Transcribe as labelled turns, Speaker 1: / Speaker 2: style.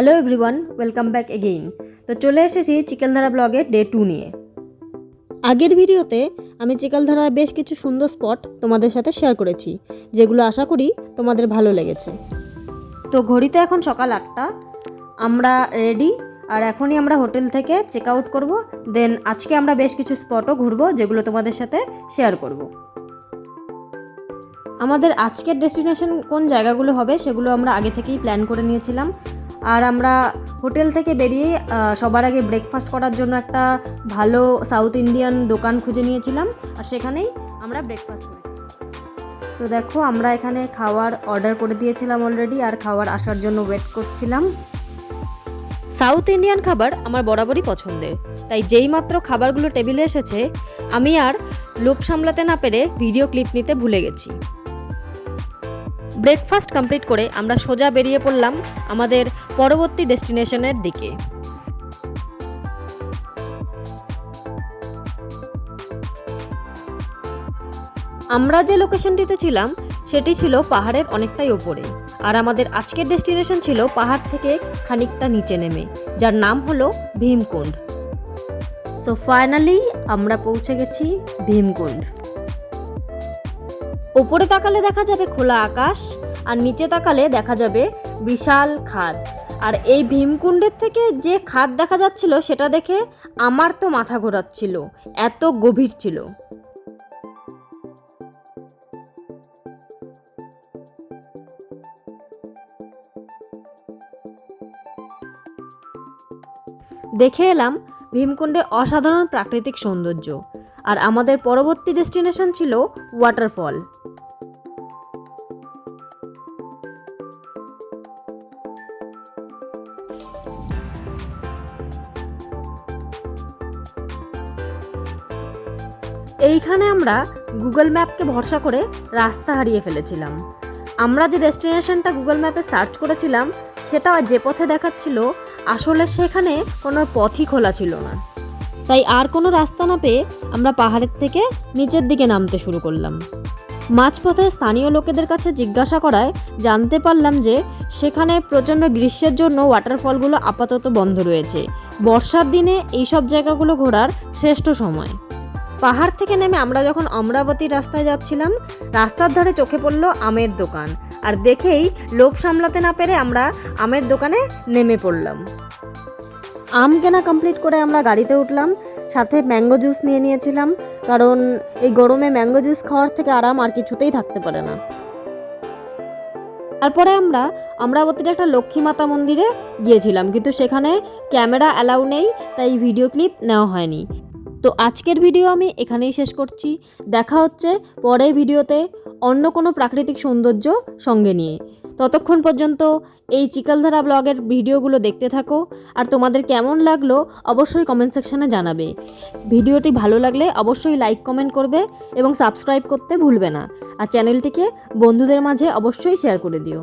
Speaker 1: Hello everyone, welcome back again. তো চলে এসেছি চিকেলধারা ব্লগের ডে 2 নিয়ে। আগের ভিডিওতে আমি চিকেলধারার বেশ কিছু সুন্দর স্পট তোমাদের সাথে শেয়ার করেছি, যেগুলো আশা করি তোমাদের ভালো লেগেছে। তো ঘড়িতে এখন সকাল 8টা, আমরা রেডি আর এখনই আমরা হোটেল থেকে চেক আউট করবো। দেন আজকে আমরা বেশ কিছু স্পটও ঘুরবো, যেগুলো তোমাদের সাথে শেয়ার করব। আমাদের আজকের ডেস্টিনেশন কোন জায়গাগুলো হবে সেগুলো আমরা আগে থেকেই প্ল্যান করে নিয়েছিলাম। আর আমরা হোটেল থেকে বেরিয়ে সবার আগে ব্রেকফাস্ট করার জন্য একটা ভালো সাউথ ইন্ডিয়ান দোকান খুঁজে নিয়েছিলাম, আর সেখানেই আমরা ব্রেকফাস্ট করেছিলাম। তো দেখো, আমরা এখানে খাওয়ার অর্ডার করে দিয়েছিলাম অলরেডি, আর খাবার আসার জন্য ওয়েট করছিলাম। সাউথ ইন্ডিয়ান খাবার আমার বরাবরই পছন্দের, তাই যেই মাত্র খাবারগুলো টেবিলে এসেছে আমি আর লোভ সামলাতে না পেরে ভিডিও ক্লিপ নিতে ভুলে গেছি। ব্রেকফাস্ট কমপ্লিট করে আমরা সোজা বেরিয়ে পড়লাম আমাদের পরবর্তী ডেস্টিনেশনের দিকে। আমরা যে লোকেশনটিতে ছিলাম সেটি ছিল পাহাড়ের অনেকটাই ওপরে, আর আমাদের আজকের ডেস্টিনেশন ছিল পাহাড় থেকে খানিকটা নিচে নেমে, যার নাম হলো ভীমকুণ্ড। সো ফাইনালি আমরা পৌঁছে গেছি ভীমকুণ্ড। ওপরে তাকালে দেখা যাবে খোলা আকাশ, আর নিচে তাকালে দেখা যাবে বিশাল খাদ। আর এই ভীমকুণ্ডের থেকে যে খাদ দেখা যাচ্ছিল সেটা দেখে আমার তো মাথা ঘোরাচ্ছিল, এত গভীর ছিল। দেখে এলাম ভীমকুণ্ডে অসাধারণ প্রাকৃতিক সৌন্দর্য, আর আমাদের পরবর্তী ডেস্টিনেশন ছিল ওয়াটারফল। এইখানে আমরা গুগল ম্যাপকে ভরসা করে রাস্তা হারিয়ে ফেলেছিলাম। আমরা যে ডেস্টিনেশনটা গুগল ম্যাপে সার্চ করেছিলাম সেটা যে পথে দেখাচ্ছিল, আসলে সেখানে কোনো পথই খোলা ছিল না। তাই আর কোনো রাস্তা না পেয়ে আমরা পাহাড়ের থেকে নিচের দিকে নামতে শুরু করলাম। মাঝপথে স্থানীয় লোকেদের কাছে জিজ্ঞাসা করায় জানতে পারলাম যে সেখানে প্রচণ্ড গ্রীষ্মের জন্য ওয়াটারফলগুলো আপাতত বন্ধ রয়েছে। বর্ষার দিনে এইসব জায়গাগুলো ঘোরার শ্রেষ্ঠ সময়। পাহাড় থেকে নেমে আমরা যখন অমরাবতীর রাস্তায় যাচ্ছিলাম, রাস্তার ধারে চোখে পড়ল আমের দোকান, আর দেখেই লোভ সামলাতে না পেরে আমরা আমের দোকানে নেমে পড়লাম। আম কেনা কমপ্লিট করে আমরা গাড়িতে উঠলাম, সাথে ম্যাঙ্গো জুস নিয়ে নিয়েছিলাম, কারণ এই গরমে ম্যাঙ্গো জুস খাওয়ার থেকে আরাম আর কিছুতেই থাকতে পারে না। তারপরে আমরা অমরাবতীর একটা লক্ষ্মী মাতা মন্দিরে গিয়েছিলাম, কিন্তু সেখানে ক্যামেরা অ্যালাউ নেই, তাই ভিডিও ক্লিপ নেওয়া হয়নি। তো আজকের ভিডিও আমি এখানেই শেষ করছি। দেখা হচ্ছে পরের ভিডিওতে অন্য কোনো প্রাকৃতিক সৌন্দর্য সঙ্গে নিয়ে। ততক্ষণ পর্যন্ত এই চিকেলধারা ব্লগের ভিডিওগুলো দেখতে থাকো, আর তোমাদের কেমন লাগলো অবশ্যই কমেন্ট সেকশানে জানাবে। ভিডিওটি ভালো লাগলে অবশ্যই লাইক কমেন্ট করবে এবং সাবস্ক্রাইব করতে ভুলবে না, আর চ্যানেলটিকে বন্ধুদের মাঝে অবশ্যই শেয়ার করে দিও।